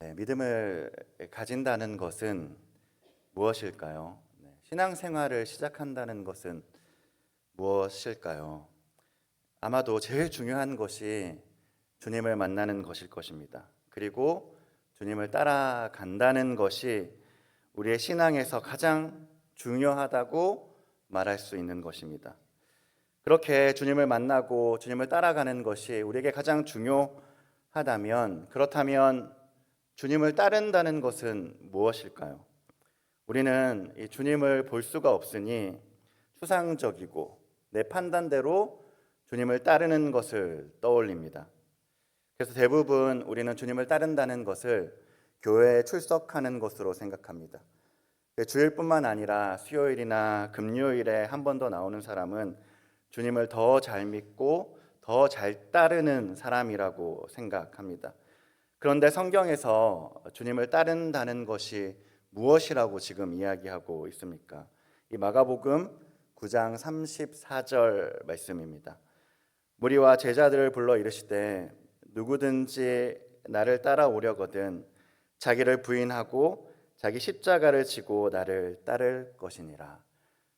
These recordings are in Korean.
네, 믿음을 가진다는 것은 무엇일까요? 신앙생활을 시작한다는 것은 무엇일까요? 아마도 제일 중요한 것이 주님을 만나는 것일 것입니다. 그리고 주님을 따라간다는 것이 우리의 신앙에서 가장 중요하다고 말할 수 있는 것입니다. 그렇게 주님을 만나고 주님을 따라가는 것이 우리에게 가장 중요하다면, 그렇다면 주님을 따른다는 것은 무엇일까요? 우리는 이 주님을 볼 수가 없으니 추상적이고 내 판단대로 주님을 따르는 것을 떠올립니다. 그래서 대부분 우리는 주님을 따른다는 것을 교회에 출석하는 것으로 생각합니다. 주일뿐만 아니라 수요일이나 금요일에 한 번 더 나오는 사람은 주님을 더 잘 믿고 더 잘 따르는 사람이라고 생각합니다. 그런데 성경에서 주님을 따른다는 것이 무엇이라고 지금 이야기하고 있습니까? 이 마가복음 9장 34절 말씀입니다. 무리와 제자들을 불러 이르시되 누구든지 나를 따라오려거든 자기를 부인하고 자기 십자가를 지고 나를 따를 것이니라.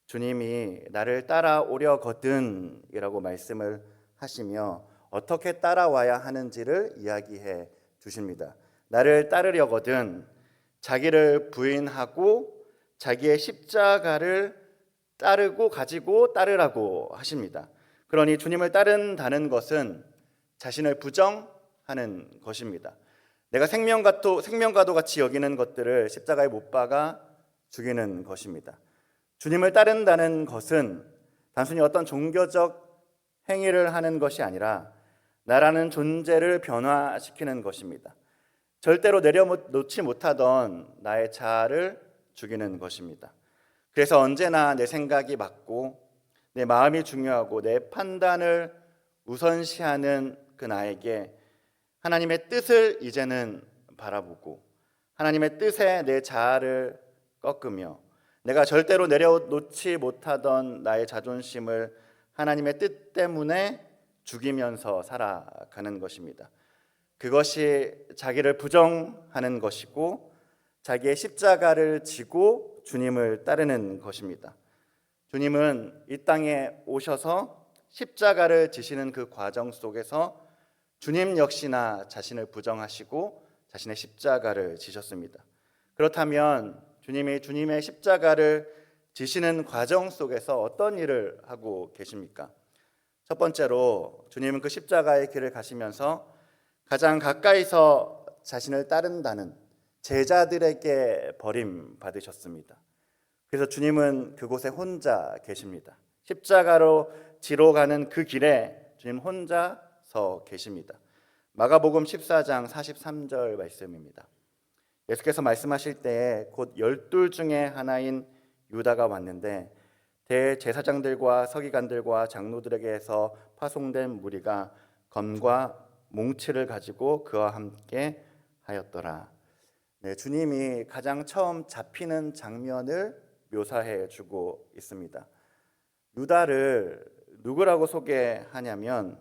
주님이 나를 따라오려거든 이라고 말씀을 하시며 어떻게 따라와야 하는지를 이야기해 주십니다. 나를 따르려거든 자기를 부인하고 자기의 십자가를 따르고 가지고 따르라고 하십니다. 그러니 주님을 따른다는 것은 자신을 부정하는 것입니다. 내가 생명과도 같이 여기는 것들을 십자가에 못 박아 죽이는 것입니다. 주님을 따른다는 것은 단순히 어떤 종교적 행위를 하는 것이 아니라 나라는 존재를 변화시키는 것입니다. 절대로 내려놓지 못하던 나의 자아를 죽이는 것입니다. 그래서 언제나 내 생각이 맞고 내 마음이 중요하고 내 판단을 우선시하는 그 나에게 하나님의 뜻을 이제는 바라보고 하나님의 뜻에 내 자아를 꺾으며 내가 절대로 내려놓지 못하던 나의 자존심을 하나님의 뜻 때문에 죽이면서 살아가는 것입니다. 그것이 자기를 부정하는 것이고 자기의 십자가를 지고 주님을 따르는 것입니다. 주님은 이 땅에 오셔서 십자가를 지시는 그 과정 속에서 주님 역시나 자신을 부정하시고 자신의 십자가를 지셨습니다. 그렇다면 주님이 주님의 십자가를 지시는 과정 속에서 어떤 일을 하고 계십니까? 첫 번째로 주님은 그 십자가의 길을 가시면서 가장 가까이서 자신을 따른다는 제자들에게 버림받으셨습니다. 그래서 주님은 그곳에 혼자 계십니다. 십자가로 지러 가는 그 길에 주님 혼자 서 계십니다. 마가복음 14장 43절 말씀입니다. 예수께서 말씀하실 때에 곧 12 중에 하나인 유다가 왔는데 대제사장들과 서기관들과 장로들에게서 파송된 무리가 검과 몽치를 가지고 그와 함께 하였더라. 주님이 가장 처음 잡히는 장면을 묘사해 주고 있습니다. 유다를 누구라고 소개하냐면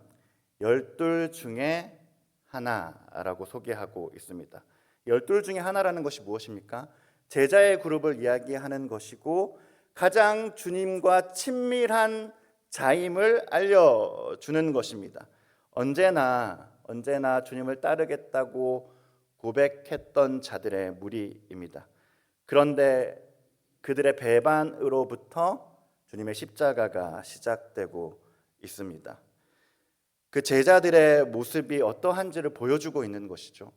12 중에 하나라고 소개하고 있습니다. 12 중에 하나라는 것이 무엇입니까? 제자의 그룹을 이야기하는 것이고 가장 주님과 친밀한 자임을 알려주는 것입니다. 언제나 주님을 따르겠다고 고백했던 자들의 무리입니다. 그런데 그들의 배반으로부터 주님의 십자가가 시작되고 있습니다. 그 제자들의 모습이 어떠한지를 보여주고 있는 것이죠.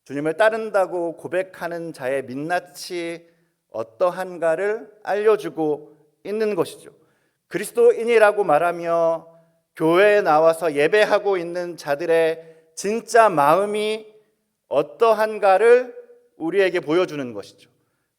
주님을 따른다고 고백하는 자의 민낯이 어떠한가를 알려주고 있는 것이죠. 그리스도인이라고 말하며 교회에 나와서 예배하고 있는 자들의 진짜 마음이 어떠한가를 우리에게 보여주는 것이죠.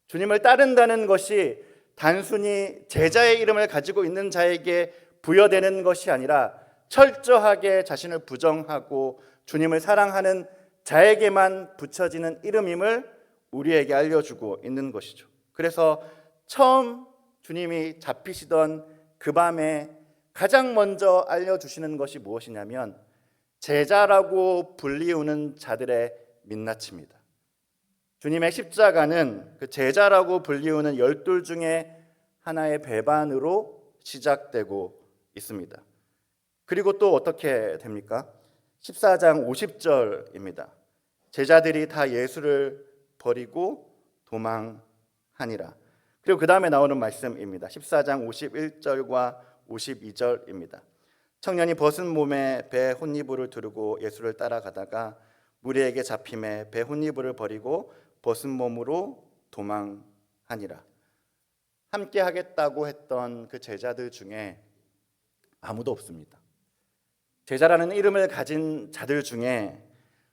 주님을 따른다는 것이 단순히 제자의 이름을 가지고 있는 자에게 부여되는 것이 아니라 철저하게 자신을 부정하고 주님을 사랑하는 자에게만 붙여지는 이름임을 우리에게 알려주고 있는 것이죠. 그래서 처음 주님이 잡히시던 그 밤에 가장 먼저 알려주시는 것이 무엇이냐면 제자라고 불리우는 자들의 민낯입니다. 주님의 십자가는 그 제자라고 불리우는 12 중에 하나의 배반으로 시작되고 있습니다. 그리고 또 어떻게 됩니까? 14장 50절입니다. 제자들이 다 예수를 버리고 도망하니라. 그리고 그 다음에 나오는 말씀입니다. 14장 51절과 52절입니다. 청년이 벗은 몸에 배 혼이불을 두르고 예수를 따라가다가 무리에게 잡힘에 배 혼이불을 버리고 벗은 몸으로 도망하니라. 함께 하겠다고 했던 그 제자들 중에 아무도 없습니다. 제자라는 이름을 가진 자들 중에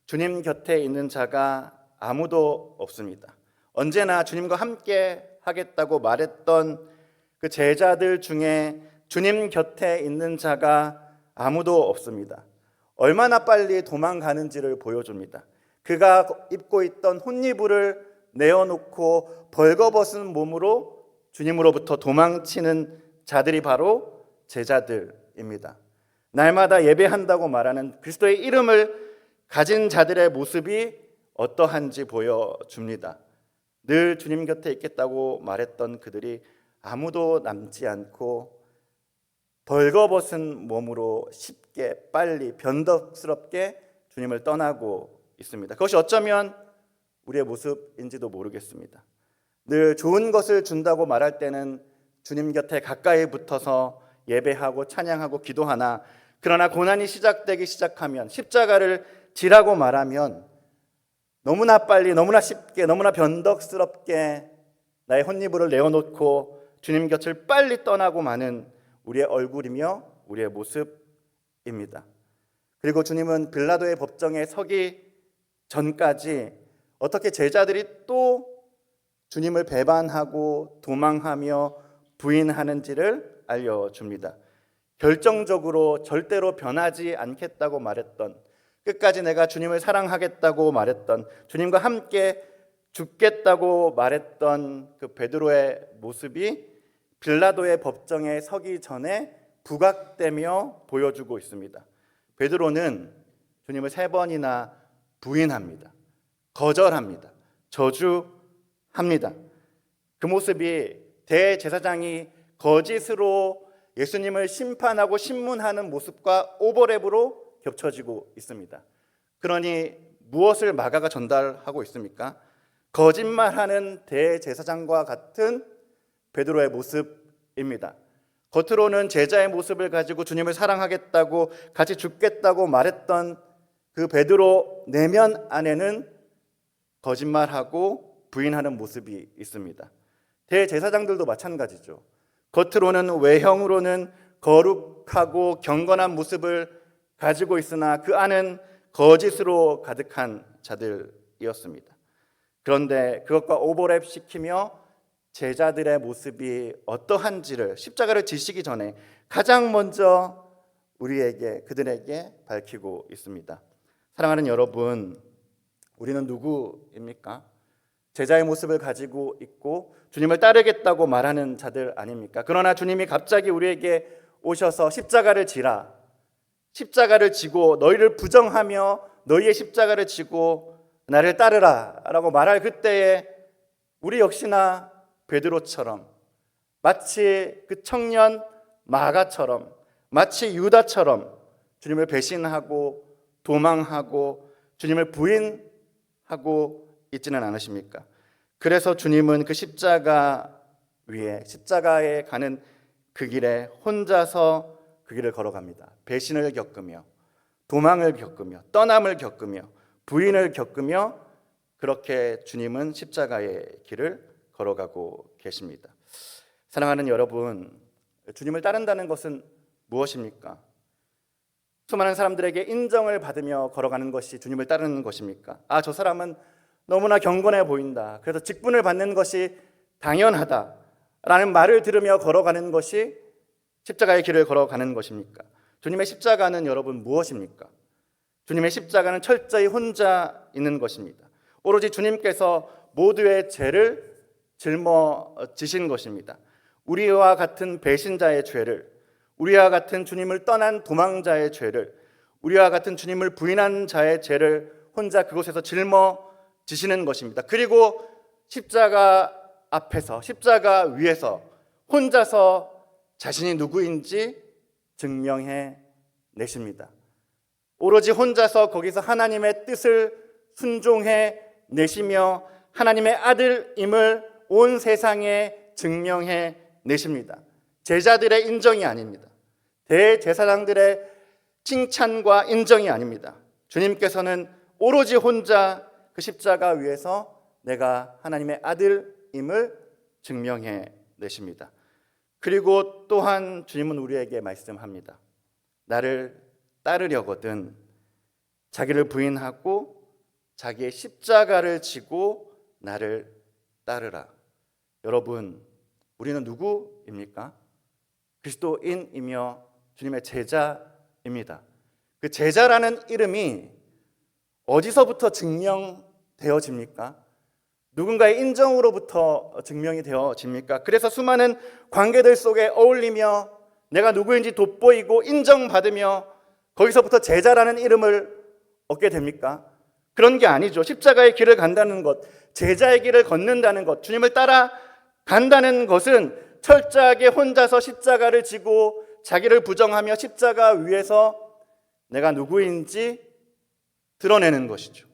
주님 곁에 있는 자가 아무도 없습니다. 언제나 주님과 함께 하겠다고 말했던 그 제자들 중에 주님 곁에 있는 자가 아무도 없습니다. 얼마나 빨리 도망가는지를 보여줍니다. 그가 입고 있던 혼이불을 내어놓고 벌거벗은 몸으로 주님으로부터 도망치는 자들이 바로 제자들입니다. 날마다 예배한다고 말하는 그리스도의 이름을 가진 자들의 모습이 어떠한지 보여줍니다. 늘 주님 곁에 있겠다고 말했던 그들이 아무도 남지 않고 벌거벗은 몸으로 쉽게 빨리 변덕스럽게 주님을 떠나고 있습니다. 그것이 어쩌면 우리의 모습인지도 모르겠습니다. 늘 좋은 것을 준다고 말할 때는 주님 곁에 가까이 붙어서 예배하고 찬양하고 기도하나, 그러나 고난이 시작되기 시작하면, 십자가를 지라고 말하면 너무나 빨리, 너무나 쉽게, 너무나 변덕스럽게 나의 혼이불을 내어놓고 주님 곁을 빨리 떠나고 마는 우리의 얼굴이며 우리의 모습입니다. 그리고 주님은 빌라도의 법정에 서기 전까지 어떻게 제자들이 또 주님을 배반하고 도망하며 부인하는지를 알려줍니다. 결정적으로 절대로 변하지 않겠다고 말했던, 끝까지 내가 주님을 사랑하겠다고 말했던, 주님과 함께 죽겠다고 말했던 그 베드로의 모습이 빌라도의 법정에 서기 전에 부각되며 보여주고 있습니다. 베드로는 주님을 3번이나 부인합니다. 거절합니다. 저주합니다. 그 모습이 대제사장이 거짓으로 예수님을 심판하고 신문하는 모습과 오버랩으로 겹쳐지고 있습니다. 그러니 무엇을 마가가 전달하고 있습니까? 거짓말하는 대제사장과 같은 베드로의 모습입니다. 겉으로는 제자의 모습을 가지고 주님을 사랑하겠다고, 같이 죽겠다고 말했던 그 베드로 내면 안에는 거짓말하고 부인하는 모습이 있습니다. 대제사장들도 마찬가지죠. 겉으로는, 외형으로는 거룩하고 경건한 모습을 가지고 있으나 그 안은 거짓으로 가득한 자들이었습니다. 그런데 그것과 오버랩 시키며 제자들의 모습이 어떠한지를 십자가를 지시기 전에 가장 먼저 우리에게, 그들에게 밝히고 있습니다. 사랑하는 여러분, 우리는 누구입니까? 제자의 모습을 가지고 있고 주님을 따르겠다고 말하는 자들 아닙니까? 그러나 주님이 갑자기 우리에게 오셔서 십자가를 지라, 십자가를 지고 너희를 부정하며 너희의 십자가를 지고 나를 따르라 라고 말할 그때에 우리 역시나 베드로처럼, 마치 그 청년 마가처럼, 마치 유다처럼 주님을 배신하고 도망하고 주님을 부인하고 있지는 않으십니까? 그래서 주님은 그 십자가 위에, 십자가에 가는 그 길에 혼자서 그 길을 걸어갑니다. 배신을 겪으며, 도망을 겪으며, 떠남을 겪으며, 부인을 겪으며, 그렇게 주님은 십자가의 길을 걸어가고 계십니다. 사랑하는 여러분, 주님을 따른다는 것은 무엇입니까? 수많은 사람들에게 인정을 받으며 걸어가는 것이 주님을 따르는 것입니까? 아, 저 사람은 너무나 경건해 보인다, 그래서 직분을 받는 것이 당연하다 라는 말을 들으며 걸어가는 것이 십자가의 길을 걸어가는 것입니까? 주님의 십자가는 여러분 무엇입니까? 주님의 십자가는 철저히 혼자 있는 것입니다. 오로지 주님께서 모두의 죄를 짊어지신 것입니다. 우리와 같은 배신자의 죄를, 우리와 같은 주님을 떠난 도망자의 죄를, 우리와 같은 주님을 부인한 자의 죄를 혼자 그곳에서 짊어지신 지시는 것입니다. 그리고 십자가 앞에서, 십자가 위에서 혼자서 자신이 누구인지 증명해 내십니다. 오로지 혼자서 거기서 하나님의 뜻을 순종해 내시며 하나님의 아들임을 온 세상에 증명해 내십니다. 제자들의 인정이 아닙니다. 대제사장들의 칭찬과 인정이 아닙니다. 주님께서는 오로지 혼자 그 십자가 위에서 내가 하나님의 아들임을 증명해 내십니다. 그리고 또한 주님은 우리에게 말씀합니다. 나를 따르려거든 자기를 부인하고 자기의 십자가를 지고 나를 따르라. 여러분, 우리는 누구입니까? 그리스도인이며 주님의 제자입니다. 그 제자라는 이름이 어디서부터 증명되어집니까? 누군가의 인정으로부터 증명이 되어집니까? 그래서 수많은 관계들 속에 어울리며 내가 누구인지 돋보이고 인정받으며 거기서부터 제자라는 이름을 얻게 됩니까? 그런 게 아니죠. 십자가의 길을 간다는 것, 제자의 길을 걷는다는 것, 주님을 따라 간다는 것은 철저하게 혼자서 십자가를 지고 자기를 부정하며 십자가 위에서 내가 누구인지 드러내는 것이죠.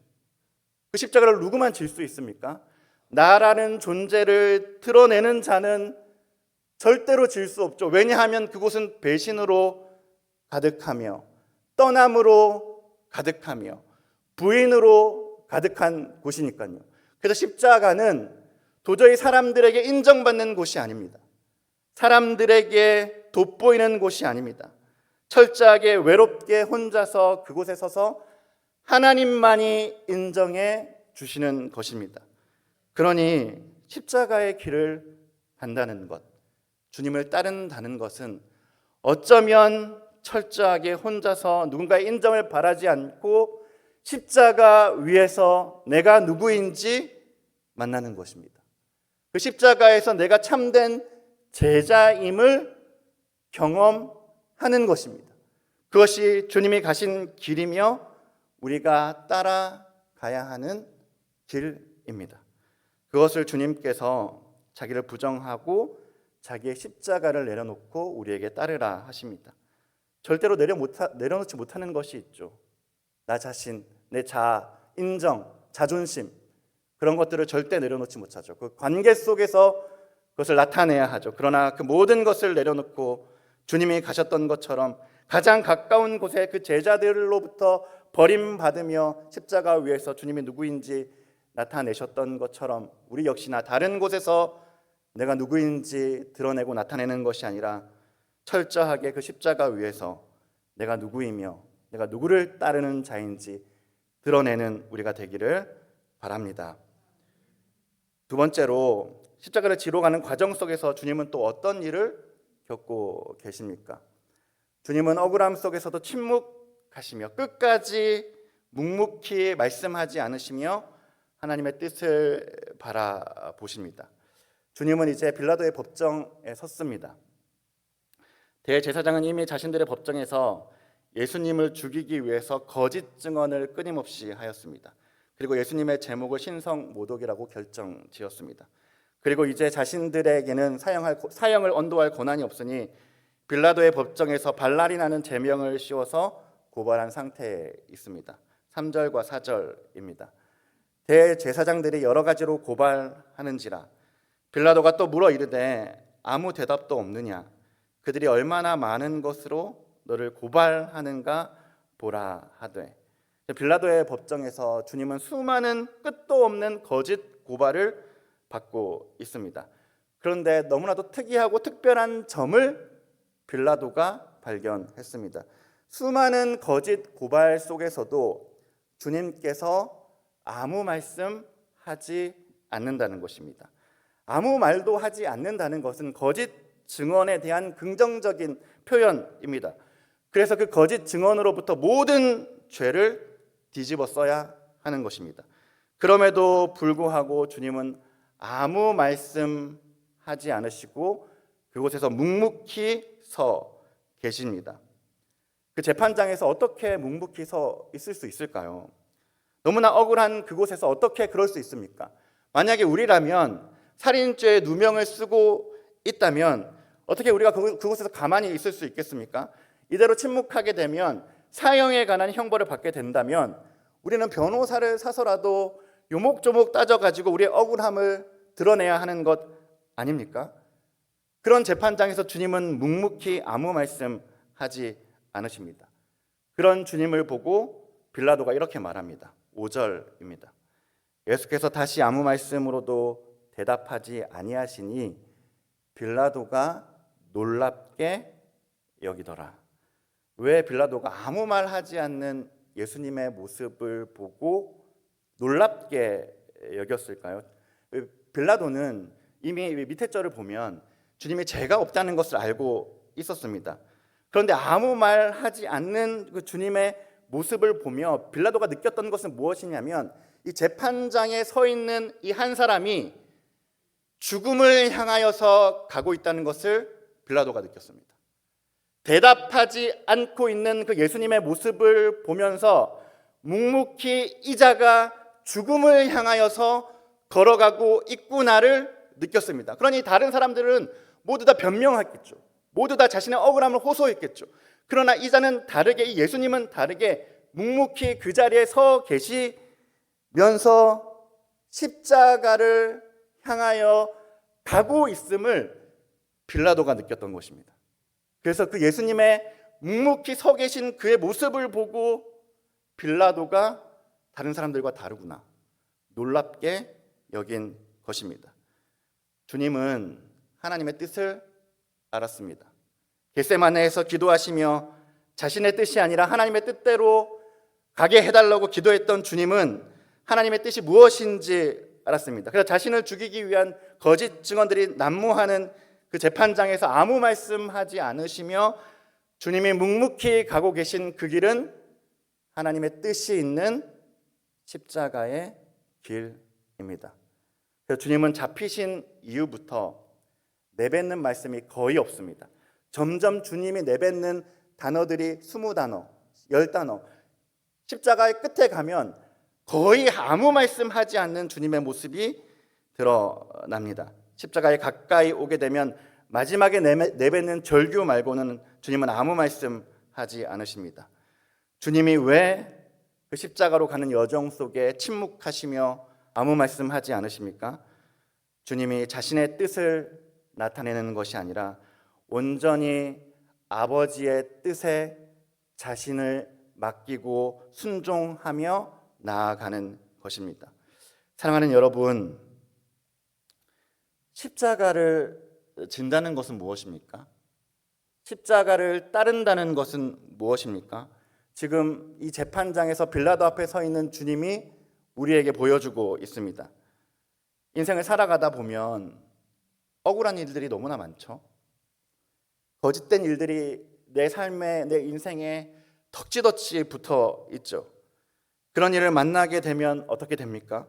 그 십자가를 누구만 질 수 있습니까? 나라는 존재를 드러내는 자는 절대로 질 수 없죠. 왜냐하면 그곳은 배신으로 가득하며 떠남으로 가득하며 부인으로 가득한 곳이니까요. 그래서 십자가는 도저히 사람들에게 인정받는 곳이 아닙니다. 사람들에게 돋보이는 곳이 아닙니다. 철저하게 외롭게 혼자서 그곳에 서서 하나님만이 인정해 주시는 것입니다. 그러니 십자가의 길을 간다는 것, 주님을 따른다는 것은 어쩌면 철저하게 혼자서 누군가의 인정을 바라지 않고 십자가 위에서 내가 누구인지 만나는 것입니다. 그 십자가에서 내가 참된 제자임을 경험하는 것입니다. 그것이 주님이 가신 길이며 우리가 따라가야 하는 길입니다. 그것을 주님께서 자기를 부정하고 자기의 십자가를 내려놓고 우리에게 따르라 하십니다. 절대로 내려놓지 못하는 것이 있죠. 나 자신, 내 자아, 인정, 자존심, 그런 것들을 절대 내려놓지 못하죠. 그 관계 속에서 그것을 나타내야 하죠. 그러나 그 모든 것을 내려놓고 주님이 가셨던 것처럼 가장 가까운 곳에 그 제자들로부터 버림받으며 십자가 위에서 주님이 누구인지 나타내셨던 것처럼 우리 역시나 다른 곳에서 내가 누구인지 드러내고 나타내는 것이 아니라 철저하게 그 십자가 위에서 내가 누구이며 내가 누구를 따르는 자인지 드러내는 우리가 되기를 바랍니다. 두 번째로 십자가를 지러 가는 과정 속에서 주님은 또 어떤 일을 겪고 계십니까? 주님은 억울함 속에서도 침묵하시며 끝까지 묵묵히 말씀하지 않으시며 하나님의 뜻을 바라보십니다. 주님은 이제 빌라도의 법정에 섰습니다. 대제사장은 이미 자신들의 법정에서 예수님을 죽이기 위해서 거짓 증언을 끊임없이 하였습니다. 그리고 예수님의 제목을 신성모독이라고 결정지었습니다. 그리고 이제 자신들에게는 사형을 언도할 권한이 없으니 빌라도의 법정에서 발랄이 나는 제명을 씌워서 고발한 상태에 있습니다. 3절과 4절입니다. 대제사장들이 여러 가지로 고발하는지라 빌라도가 또 물어 이르되 아무 대답도 없느냐 그들이 얼마나 많은 것으로 너를 고발하는가 보라 하되. 빌라도의 법정에서 주님은 수많은 끝도 없는 거짓 고발을 받고 있습니다. 그런데 너무나도 특이하고 특별한 점을 빌라도가 발견했습니다. 수많은 거짓 고발 속에서도 주님께서 아무 말씀하지 않는다는 것입니다. 아무 말도 하지 않는다는 것은 거짓 증언에 대한 긍정적인 표현입니다. 그래서 그 거짓 증언으로부터 모든 죄를 뒤집어 써야 하는 것입니다. 그럼에도 불구하고 주님은 아무 말씀하지 않으시고 그곳에서 묵묵히 서 계십니다. 그 재판장에서 어떻게 묵묵히 서 있을 수 있을까요? 너무나 억울한 그곳에서 어떻게 그럴 수 있습니까? 만약에 우리라면 살인죄에 누명을 쓰고 있다면 어떻게 우리가 그곳에서 가만히 있을 수 있겠습니까? 이대로 침묵하게 되면 사형에 관한 형벌을 받게 된다면 우리는 변호사를 사서라도 요목조목 따져가지고 우리의 억울함을 드러내야 하는 것 아닙니까? 그런 재판장에서 주님은 묵묵히 아무 말씀하지 않으십니다. 그런 주님을 보고 빌라도가 이렇게 말합니다. 5절입니다. 예수께서 다시 아무 말씀으로도 대답하지 아니하시니 빌라도가 놀랍게 여기더라. 왜 빌라도가 아무 말 하지 않는 예수님의 모습을 보고 놀랍게 여겼을까요? 빌라도는 이미 밑에 절을 보면 주님이 죄가 없다는 것을 알고 있었습니다. 그런데 아무 말 하지 않는 그 주님의 모습을 보며 빌라도가 느꼈던 것은 무엇이냐면 이 재판장에 서 있는 이 한 사람이 죽음을 향하여서 가고 있다는 것을 빌라도가 느꼈습니다. 대답하지 않고 있는 그 예수님의 모습을 보면서 묵묵히 이 자가 죽음을 향하여서 걸어가고 있구나를 느꼈습니다. 그러니 다른 사람들은 모두 다 변명했겠죠. 모두 다 자신의 억울함을 호소했겠죠. 그러나 이 자는 다르게, 이 예수님은 다르게 묵묵히 그 자리에 서 계시면서 십자가를 향하여 가고 있음을 빌라도가 느꼈던 것입니다. 그래서 그 예수님의 묵묵히 서 계신 그의 모습을 보고 빌라도가 다른 사람들과 다르구나 놀랍게 여긴 것입니다. 주님은 하나님의 뜻을 알았습니다. 겟세마네에서 기도하시며 자신의 뜻이 아니라 하나님의 뜻대로 가게 해달라고 기도했던 주님은 하나님의 뜻이 무엇인지 알았습니다. 그래서 자신을 죽이기 위한 거짓 증언들이 난무하는 그 재판장에서 아무 말씀하지 않으시며 주님이 묵묵히 가고 계신 그 길은 하나님의 뜻이 있는 십자가의 길입니다. 그래서 주님은 잡히신 이후부터 내뱉는 말씀이 거의 없습니다. 점점 주님이 내뱉는 단어들이 20단어, 10단어, 십자가의 끝에 가면 거의 아무 말씀하지 않는 주님의 모습이 드러납니다. 십자가에 가까이 오게 되면 마지막에 내뱉는 절규 말고는 주님은 아무 말씀하지 않으십니다. 주님이 왜 그 십자가로 가는 여정 속에 침묵하시며 아무 말씀하지 않으십니까? 주님이 자신의 뜻을 나타내는 것이 아니라 온전히 아버지의 뜻에 자신을 맡기고 순종하며 나아가는 것입니다. 사랑하는 여러분, 십자가를 진다는 것은 무엇입니까? 십자가를 따른다는 것은 무엇입니까? 지금 이 재판장에서 빌라도 앞에 서 있는 주님이 우리에게 보여주고 있습니다. 인생을 살아가다 보면 억울한 일들이 너무나 많죠. 거짓된 일들이 내 삶에, 내 인생에 덕지덕지 붙어 있죠. 그런 일을 만나게 되면 어떻게 됩니까?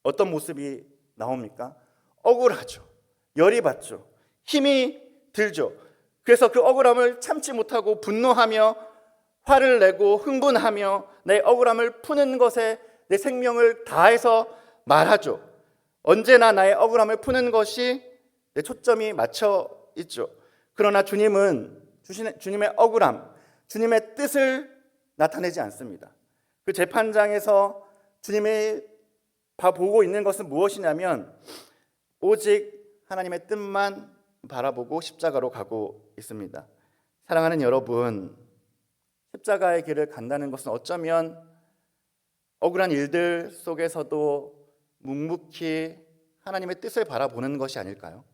어떤 모습이 나옵니까? 억울하죠. 열이 받죠. 힘이 들죠. 그래서 그 억울함을 참지 못하고 분노하며 화를 내고 흥분하며 내 억울함을 푸는 것에 내 생명을 다해서 말하죠. 언제나 나의 억울함을 푸는 것이 내 초점이 맞춰 있죠. 그러나 주님은 주님의 억울함, 주님의 뜻을 나타내지 않습니다. 그 재판장에서 주님이 보고 있는 것은 무엇이냐면 오직 하나님의 뜻만 바라보고 십자가로 가고 있습니다. 사랑하는 여러분, 십자가의 길을 간다는 것은 어쩌면 억울한 일들 속에서도 묵묵히 하나님의 뜻을 바라보는 것이 아닐까요?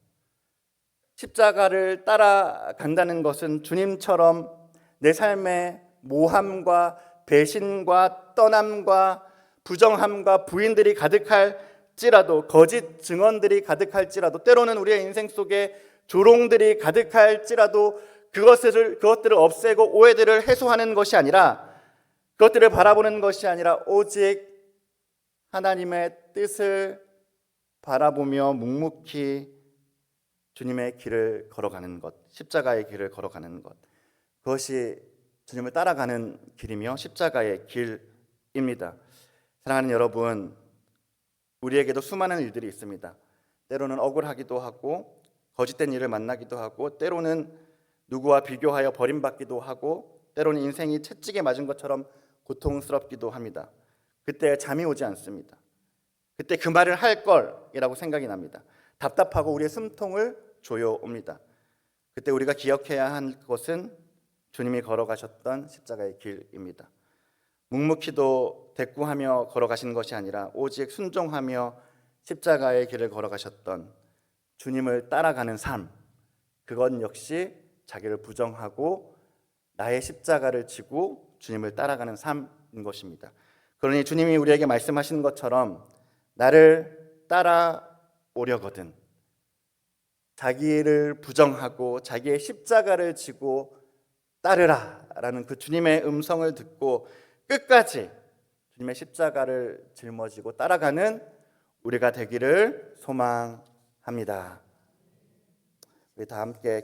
십자가를 따라간다는 것은 주님처럼 내 삶의 모함과 배신과 떠남과 부정함과 부인들이 가득할지라도, 거짓 증언들이 가득할지라도, 때로는 우리의 인생 속에 조롱들이 가득할지라도 그것들을 없애고 오해들을 해소하는 것이 아니라, 그것들을 바라보는 것이 아니라 오직 하나님의 뜻을 바라보며 묵묵히 주님의 길을 걸어가는 것, 십자가의 길을 걸어가는 것, 그것이 주님을 따라가는 길이며 십자가의 길입니다. 사랑하는 여러분, 우리에게도 수많은 일들이 있습니다. 때로는 억울하기도 하고 거짓된 일을 만나기도 하고 때로는 누구와 비교하여 버림받기도 하고 때로는 인생이 채찍에 맞은 것처럼 고통스럽기도 합니다. 그때 잠이 오지 않습니다. 그때 그 말을 할 걸이라고 생각이 납니다. 답답하고 우리의 숨통을 조여옵니다. 그때 우리가 기억해야 할 것은 주님이 걸어가셨던 십자가의 길입니다. 묵묵히도 대꾸하며 걸어가시는 것이 아니라 오직 순종하며 십자가의 길을 걸어가셨던 주님을 따라가는 삶, 그건 역시 자기를 부정하고 나의 십자가를 지고 주님을 따라가는 삶인 것입니다. 그러니 주님이 우리에게 말씀하시는 것처럼 나를 따라오려거든 자기를 부정하고 자기의 십자가를 지고 따르라 라는 그 주님의 음성을 듣고 끝까지 주님의 십자가를 짊어지고 따라가는 우리가 되기를 소망합니다. 우리 다 함께